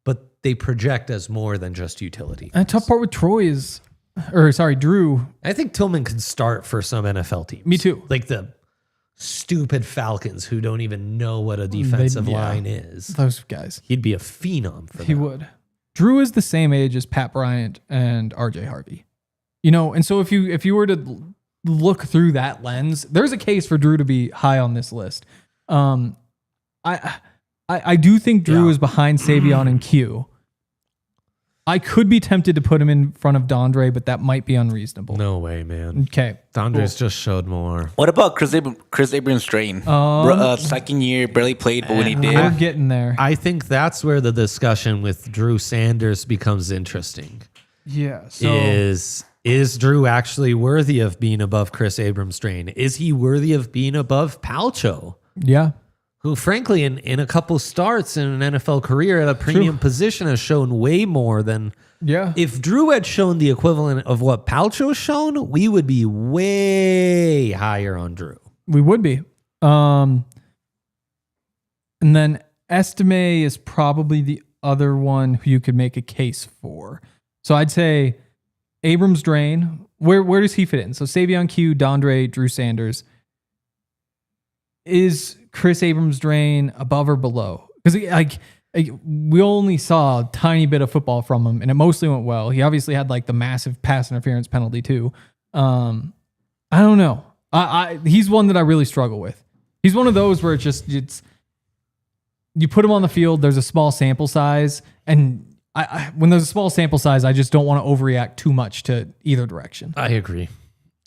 B: But they project as more than just utility.
A: And the tough part with Drew.
B: I think Tillman could start for some NFL teams.
A: Me too.
B: Like the stupid Falcons who don't even know what a defensive line is.
A: Those guys.
B: He'd be a phenom for them.
A: He would. Drew is the same age as Pat Bryant and RJ Harvey. You know, and so if you were to look through that lens, there's a case for Drew to be high on this list. I do think Drew is behind Sai'Vion and Q. I could be tempted to put him in front of Dondre, but that might be unreasonable.
B: No way, man.
A: Okay.
B: Dondre's just showed more.
C: What about Chris Abrams strain? Second year, barely played, but when he did.
A: We're getting there.
B: I think that's where the discussion with Drew Sanders becomes interesting.
A: Yeah.
B: So is Drew actually worthy of being above Chris Abrams' strain? Is he worthy of being above Palcho?
A: Yeah.
B: Who, frankly, in a couple starts in an NFL career at a premium position has shown way more than...
A: Yeah.
B: If Drew had shown the equivalent of what Palcho's shown, we would be way higher on Drew.
A: We would be. And then Estime is probably the other one who you could make a case for. So I'd say Abrams drain. Where does he fit in? So Sai'Vion Q, Dondre, Drew Sanders. Is Chris Abrams drain above or below? Because we only saw a tiny bit of football from him, and it mostly went well. He obviously had like the massive pass interference penalty too. I don't know. He's one that I really struggle with. He's one of those where it's you put him on the field, there's a small sample size, and when there's a small sample size, I just don't want to overreact too much to either direction.
B: I agree.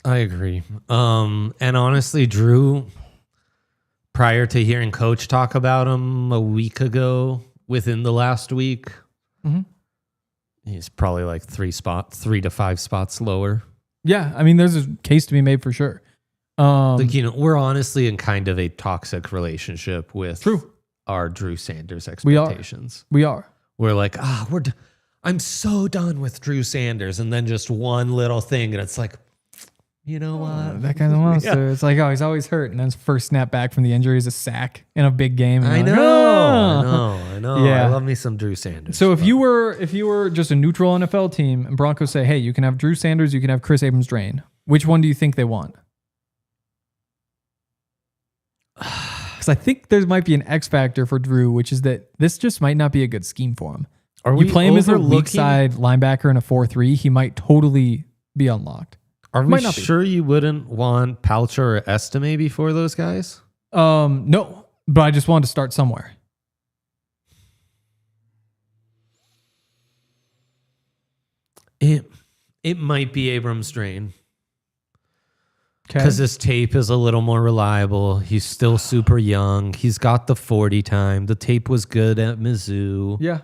B: And honestly, Drew, prior to hearing Coach talk about him a week ago, within the last week, he's probably like 3 to 5 spots lower.
A: Yeah, I mean, there's a case to be made for sure.
B: We're honestly in kind of a toxic relationship with our Drew Sanders expectations.
A: We are.
B: We're like, I'm so done with Drew Sanders, and then just one little thing, and it's like, you know what?
A: That guy's a monster. Yeah. It's like, he's always hurt, and then his first snap back from the injury is a sack in a big game.
B: I know. Yeah. I love me some Drew Sanders.
A: So if you were just a neutral NFL team, and Broncos say, hey, you can have Drew Sanders, you can have Chris Abrams-Drain, which one do you think they want? Because I think there might be an X factor for Drew, which is that this just might not be a good scheme for him. You play him as a weak side linebacker in a 4-3, he might totally be unlocked.
B: Are we sure you wouldn't want Palcha or Estime before those guys?
A: No, but I just wanted to start somewhere.
B: It might be Abrams-Drain. Because his tape is a little more reliable. He's still super young. He's got the 40 time. The tape was good at Mizzou.
A: Yeah.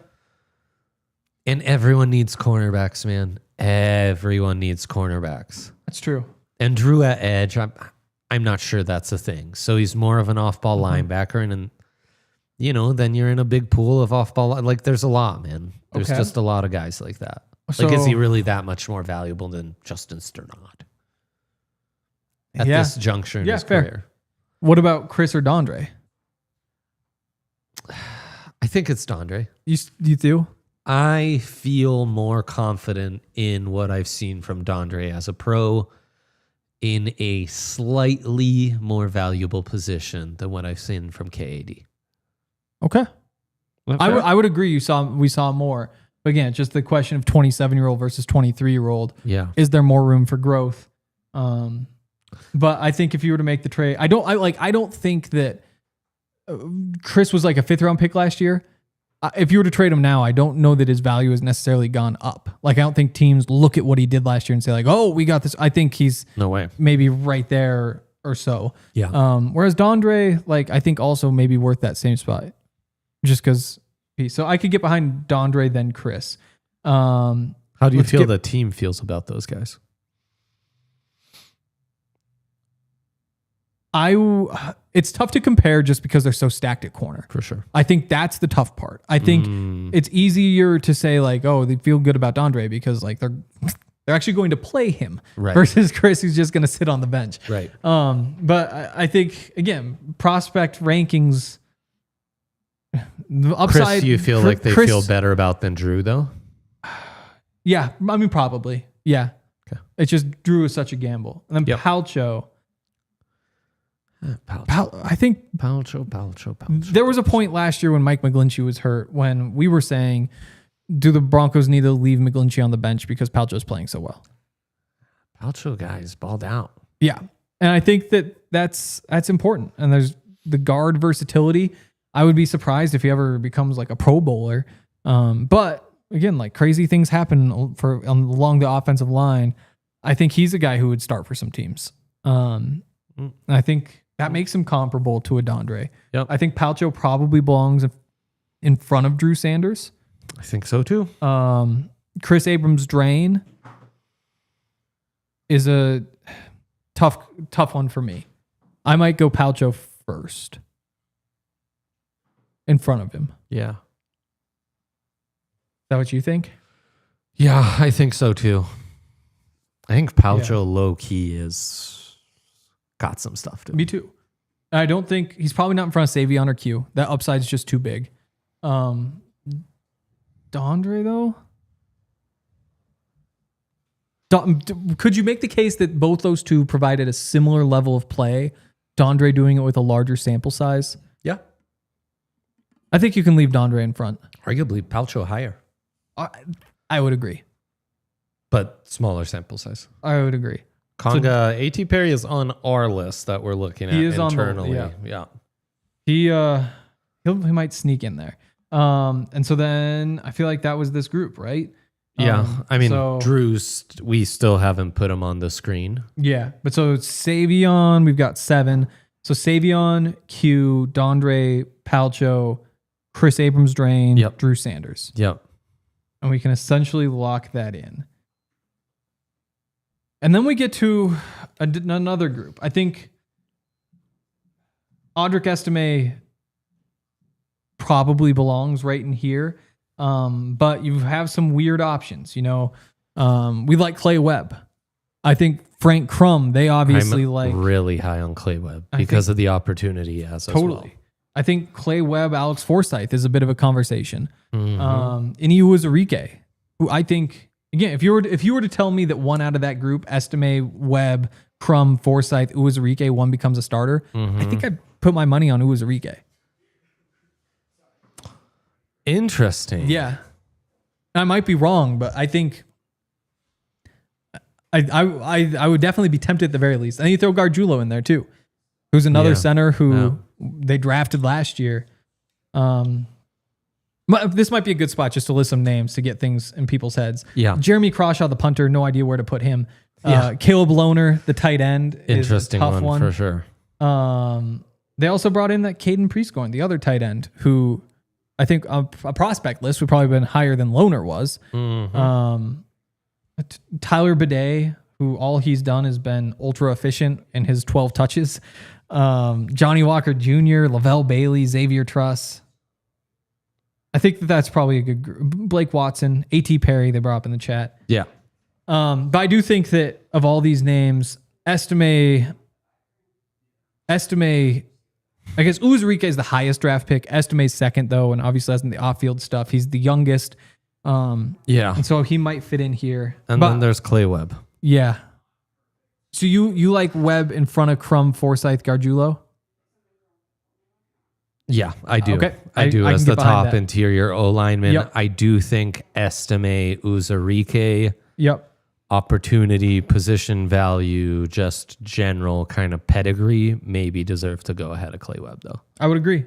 B: And everyone needs cornerbacks, man. Everyone needs cornerbacks.
A: That's true.
B: And Drew at edge, I'm not sure that's a thing. So he's more of an off-ball linebacker. And then you're in a big pool of off-ball. Like, there's a lot, man. There's just a lot of guys like that. Like, is he really that much more valuable than Justin Sternad? At this juncture in his career.
A: What about Chris or Dondre?
B: I think it's Dondre.
A: You do?
B: I feel more confident in what I've seen from Dondre as a pro in a slightly more valuable position than what I've seen from KAD.
A: Okay. I would agree we saw more. But again, just the question of 27-year-old versus 23-year-old.
B: Yeah.
A: Is there more room for growth? But I think if you were to make the trade, I don't think that Chris was like a 5th round pick last year. If you were to trade him now, I don't know that his value has necessarily gone up. Like, I don't think teams look at what he did last year and say like, oh, we got this. I think he's maybe right there or so.
B: Yeah.
A: Whereas Dondre, like, I think also maybe worth that same spot just because. So I could get behind Dondre than Chris.
B: How do you feel the team feels about those guys?
A: It's tough to compare just because they're so stacked at corner.
B: For sure.
A: I think that's the tough part. I think it's easier to say like, oh, they feel good about Dondre because like they're actually going to play him versus Chris, who's just going to sit on the bench.
B: Right.
A: But I think again, prospect rankings. The upside.
B: Chris, you feel like they feel better about than Drew though?
A: Yeah, I mean probably. Yeah.
B: Okay.
A: It's just Drew is such a gamble, and then Palcho. I think
B: Palcho.
A: There was a point last year when Mike McGlinchey was hurt when we were saying, do the Broncos need to leave McGlinchey on the bench because Palcho's playing so well?
B: Palcho guys balled out.
A: Yeah. And I think that's important. And there's the guard versatility. I would be surprised if he ever becomes like a Pro Bowler. But again, like crazy things happen along the offensive line. I think he's a guy who would start for some teams. And I think that makes him comparable to a Dondre.
B: Yep.
A: I think Palcho probably belongs in front of Drew Sanders.
B: I think so too.
A: Chris Abrams-Drain is a tough one for me. I might go Palcho first in front of him.
B: Yeah.
A: Is that what you think?
B: Yeah, I think so too. I think Palcho low key is got some stuff to him.
A: Me too. I don't think he's probably not in front of Sai'Vion or Q. That upside's just too big. Dondre though? Could you make the case that both those two provided a similar level of play? Dondre doing it with a larger sample size?
B: Yeah.
A: I think you can leave Dondre in front.
B: Arguably Palcho higher.
A: I would agree.
B: But smaller sample size.
A: I would agree.
B: Conga, A.T. Perry is on our list that we're looking at internally.
A: He might sneak in there. And so then I feel like that was this group, right?
B: Yeah. Drew's, we still haven't put him on the screen.
A: Yeah. But so Sai'Vion, we've got 7. So Sai'Vion, Q, Dondre, Palcho, Chris Abrams-Drain, Drew Sanders.
B: Yep.
A: And we can essentially lock that in. And then we get to another group. I think Audric Estime probably belongs right in here. But you have some weird options. We like Clay Webb. I think Frank Crum, they obviously
B: really high on Clay Webb because of the opportunity he has as well.
A: I think Clay Webb, Alex Forsyth is a bit of a conversation.
B: Mm-hmm.
A: And Uwazurike, who I think, again, if you were to tell me that one out of that group, Estime, Webb, Crum, Forsyth, Uwazurike, one becomes a starter, I think I'd put my money on Uwazurike.
B: Interesting.
A: Yeah. I might be wrong, but I think I would definitely be tempted at the very least. And then you throw Gargiulo in there too, who's another center who they drafted last year. This might be a good spot just to list some names to get things in people's heads.
B: Yeah.
A: Jeremy Crawshaw, the punter, no idea where to put him. Caleb Lohner, the tight end,
B: interesting
A: is a tough one
B: for sure.
A: They also brought in that Caden Prieskorn, the other tight end, who I think a prospect list would probably have been higher than Lohner was.
B: Mm-hmm.
A: Tyler Bidet, who all he's done has been ultra efficient in his 12 touches. Johnny Walker Jr., Lavelle Bailey, Xavier Truss. I think that's probably a good group. Blake Watson, A.T. Perry, they brought up in the chat.
B: Yeah.
A: But I do think that of all these names, Estime, I guess Uwazurike is the highest draft pick. Estime's second, though, and obviously has the off-field stuff. He's the youngest. And so he might fit in here.
B: And then there's Clay Webb.
A: Yeah. So you like Webb in front of Crum, Forsyth, Gargiulo?
B: Yeah, I do.
A: Okay.
B: I do.
A: I
B: As
A: can
B: the
A: get behind
B: top
A: that.
B: interior O-lineman,
A: Yep.
B: I do think Estime, Uwazurike,
A: Yep.
B: opportunity, position value, just general kind of pedigree, maybe deserve to go ahead of Clay Webb, though.
A: I would agree.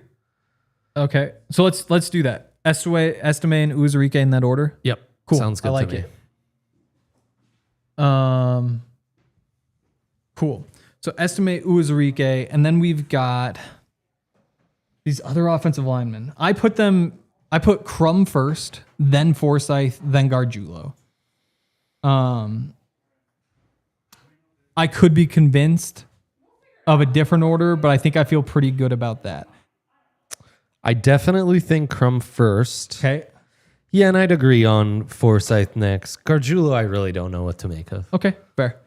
A: Okay. So let's do that. Estime and Uwazurike in that order.
B: Yep.
A: Cool.
B: Sounds good
A: I like
B: to me.
A: it. Cool. So Estime, Uwazurike, and then we've got these other offensive linemen. I put Crum first, then Forsyth, then Gargiulo. I could be convinced of a different order, but I think I feel pretty good about that.
B: I definitely think Crum first.
A: Okay.
B: Yeah, and I'd agree on Forsyth next. Gargiulo, I really don't know what to make of.
A: Okay, fair.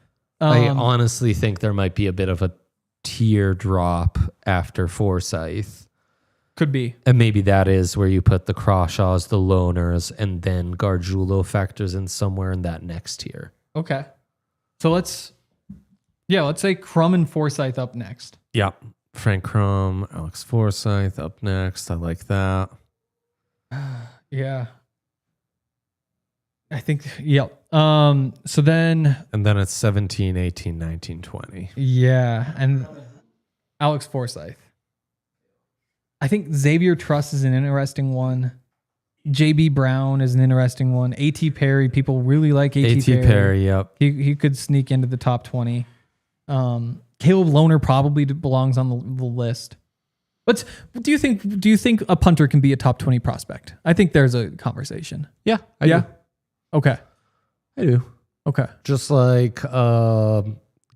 B: I honestly think there might be a bit of a tier drop after Forsyth.
A: Could be.
B: And maybe that is where you put the Crawshaws, the Loners, and then Gargiulo factors in somewhere in that next tier.
A: Okay. So let's say Crum and Forsyth up next.
B: Yeah. Frank Crum, Alex Forsyth up next. I like that.
A: Yeah. I think, yep. So then...
B: And then it's 17, 18, 19, 20.
A: Yeah. And Alex Forsyth. I think Xavier Truss is an interesting one. JB Brown is an interesting one. A.T. Perry, people really like A.T.
B: Perry, yep.
A: He could sneak into the top 20. Caleb Lohner probably belongs on the list. But do you think a punter can be a top 20 prospect? I think there's a conversation.
B: Yeah, I do.
A: Okay.
B: I do.
A: Okay.
B: Just like a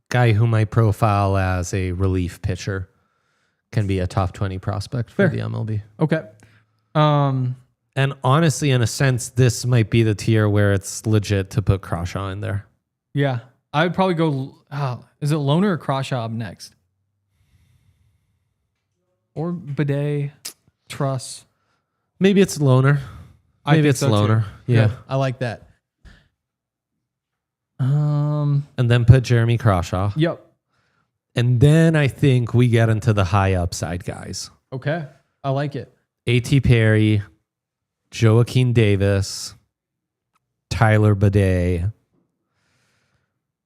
B: guy whom I profile as a relief pitcher can be a top 20 prospect for the MLB.
A: Okay.
B: And honestly, in a sense, this might be the tier where it's legit to put Crawshaw in there.
A: Yeah. I would probably go, is it Lohner or Crawshaw up next? Or Bidet, Truss.
B: Maybe it's Lohner. Maybe it's Lohner. Yeah.
A: Good. I like that.
B: And then put Jeremy Crawshaw.
A: Yep.
B: And then I think we get into the high upside guys.
A: Okay. I like it.
B: A.T. Perry, Joaquin Davis, Tyler Bidet,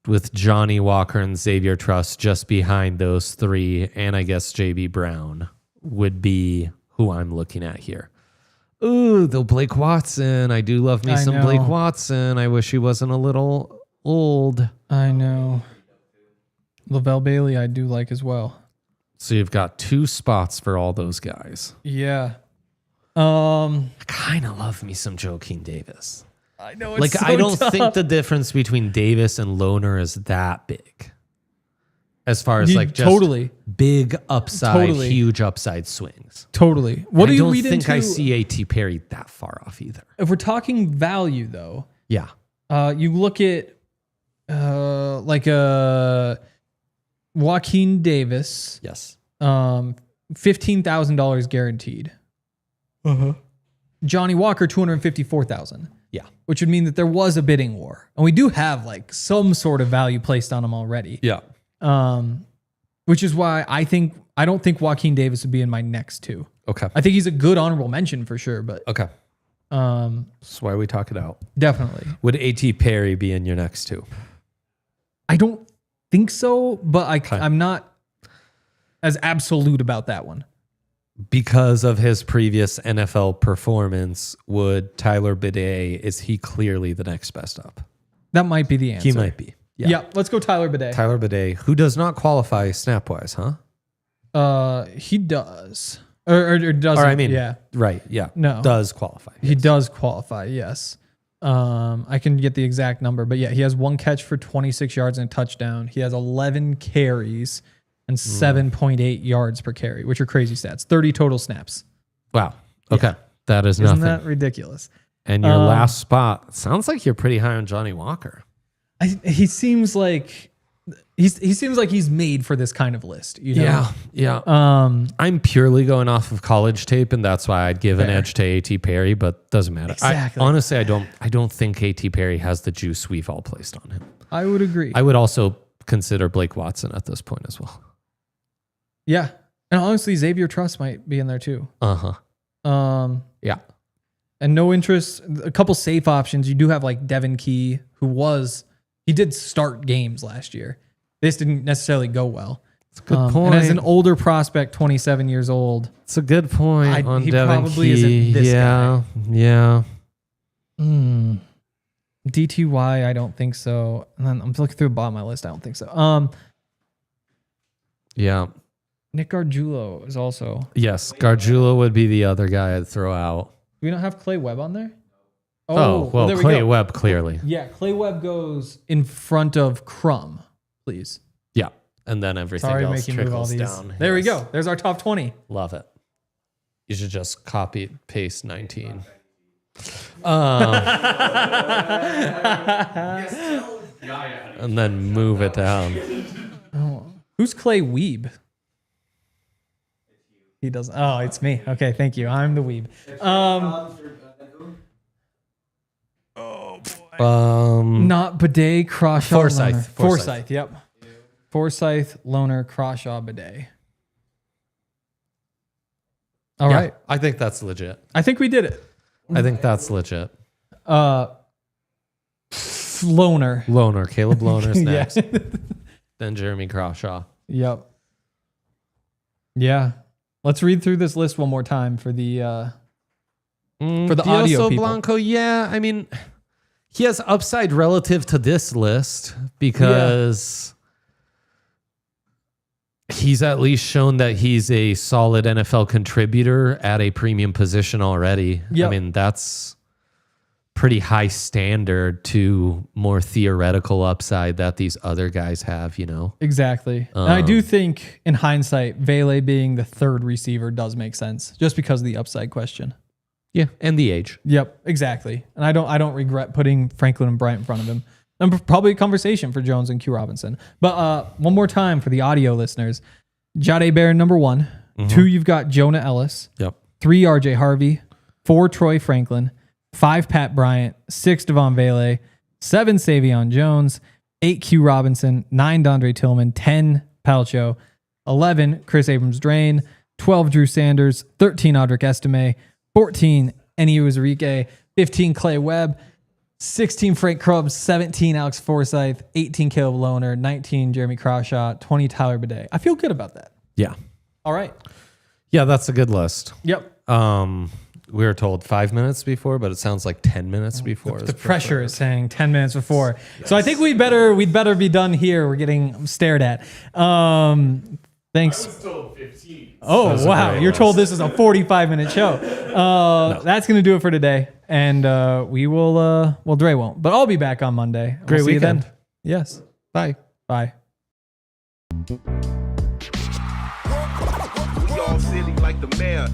B: with Johnny Walker and Xavier Truss just behind those three, and I guess JB Brown would be who I'm looking at here. Ooh, the Blake Watson. I do love me some Blake Watson. I wish he wasn't a little old.
A: I know. Lavelle Bailey I do like as well.
B: So you've got 2 spots for all those guys.
A: Yeah.
B: I kind of love me some Joaquin Davis.
A: I know it's so
B: I don't
A: tough.
B: think the difference between Davis and Lohner is that big. As far as just big upside, huge upside swings.
A: Totally. What do you read into?
B: I don't think I see A.T. Perry that far off either.
A: If we're talking value, though,
B: yeah,
A: you look at like a Joaquin Davis.
B: Yes.
A: $15,000 guaranteed. Johnny Walker, $254,000.
B: Yeah,
A: which would mean that there was a bidding war, and we do have like some sort of value placed on him already.
B: Yeah.
A: Which is why I don't think Joaquin Davis would be in my next 2.
B: Okay.
A: I think he's a good honorable mention for sure, but
B: okay. That's why we talk it out.
A: Definitely.
B: Would A.T. Perry be in your next 2?
A: I don't think so, but I'm not as absolute about that one.
B: Because of his previous NFL performance, would Tyler Bidet, is he clearly the next best up?
A: That might be the answer.
B: He might be.
A: Yeah, let's go Tyler Bidet.
B: Tyler Bidet, who does not qualify snap-wise, huh?
A: He does. Or doesn't.
B: Or I mean,
A: yeah.
B: Right, yeah.
A: No.
B: Does qualify.
A: He does qualify, yes. I can get the exact number, but yeah, he has 1 catch for 26 yards and a touchdown. He has 11 carries and 7.8 yards per carry, which are crazy stats. 30 total snaps.
B: Wow. Okay.
A: Yeah.
B: That is nothing.
A: Isn't that ridiculous?
B: And your last spot, sounds like you're pretty high on Johnny Walker.
A: He seems like he's made for this kind of list. You know?
B: Yeah. I'm purely going off of college tape, and that's why I'd give an edge to A.T. Perry, but doesn't matter.
A: Exactly.
B: Honestly, I don't think A.T. Perry has the juice we've all placed on him.
A: I would agree.
B: I would also consider Blake Watson at this point as well.
A: Yeah. And honestly, Xavier Truss might be in there too.
B: Yeah.
A: And no interest. A couple safe options. You do have like Devin Key, he did start games last year. This didn't necessarily go well.
B: It's a good point.
A: And as an older prospect, 27 years old.
B: It's a good point on
A: he
B: Devin
A: probably
B: Key.
A: isn't this guy.
B: Yeah.
A: DTY, I don't think so. And then I'm looking through the bottom of my list. I don't think so.
B: Yeah.
A: Nick Gargiulo is also.
B: Yes, Gargiulo would be the other guy I'd throw out.
A: We don't have Clay Webb on there?
B: Well,
A: there we
B: Clay
A: go.
B: Webb, clearly.
A: Yeah, Clay Webb goes in front of Crum, please.
B: Yeah, and then everything else trickles down.
A: There we go. There's our top 20.
B: Love it. You should just copy, paste 19. And then move it down.
A: Oh. Who's Clay Weeb? He doesn't. Oh, it's me. Okay, thank you. I'm the Weeb. Not Bidet, Crawshaw, Forsyth. Yep. Forsyth, Loner, Crawshaw, Bidet. All right.
B: I think that's legit.
A: I think we did it.
B: I think that's legit.
A: Loner.
B: Caleb Loner's next.
A: Yeah.
B: Then Jeremy Crawshaw.
A: Yep. Yeah. Let's read through this list one more time for the audio people.
B: Blanco, yeah. I mean, he has upside relative to this list because he's at least shown that he's a solid NFL contributor at a premium position already.
A: Yep.
B: I mean, that's pretty high standard to more theoretical upside that these other guys have, you know?
A: Exactly. And I do think in hindsight, Vele being the third receiver does make sense just because of the upside question.
B: Yeah. And the age.
A: Yep, exactly. And I don't regret putting Franklin and Bryant in front of him. And probably a conversation for Jones and Q Robinson. But one more time for the audio listeners. Jahdae Barron, number 1. 2, you've got Jonah Ellis.
B: Yep.
A: 3, RJ Harvey. 4, Troy Franklin. 5, Pat Bryant. 6, Devaughn Vele. 7, Sai'Vion Jones. 8, Q Robinson. 9, Dondre Tillman. 10, Palcho. 11, Chris Abrams-Drain. 12, Drew Sanders. 13, Audric Estime. 14, Uwazurike. 15, Clay Webb. 16 Frank Krubbs, 17 Alex Forsythe, 18 Caleb Lohner, 19 Jeremy Crawshaw, 20 Tyler Bidet. I feel good about that.
B: Yeah.
A: All right.
B: Yeah, that's a good list.
A: Yep.
B: We were told 5 minutes before, but it sounds like 10 minutes before.
A: The pressure is saying 10 minutes before. Yes. So I think we'd better be done here. We're getting stared at. Thanks.
D: I was told 15.
A: Oh, wow. You're told this is a 45-minute show. No. That's going to do it for today. And we will, well, Dre won't, but I'll be back on Monday.
B: Great weekend.
A: Yes.
B: Bye.
A: Bye.
E: We all silly like the mayor.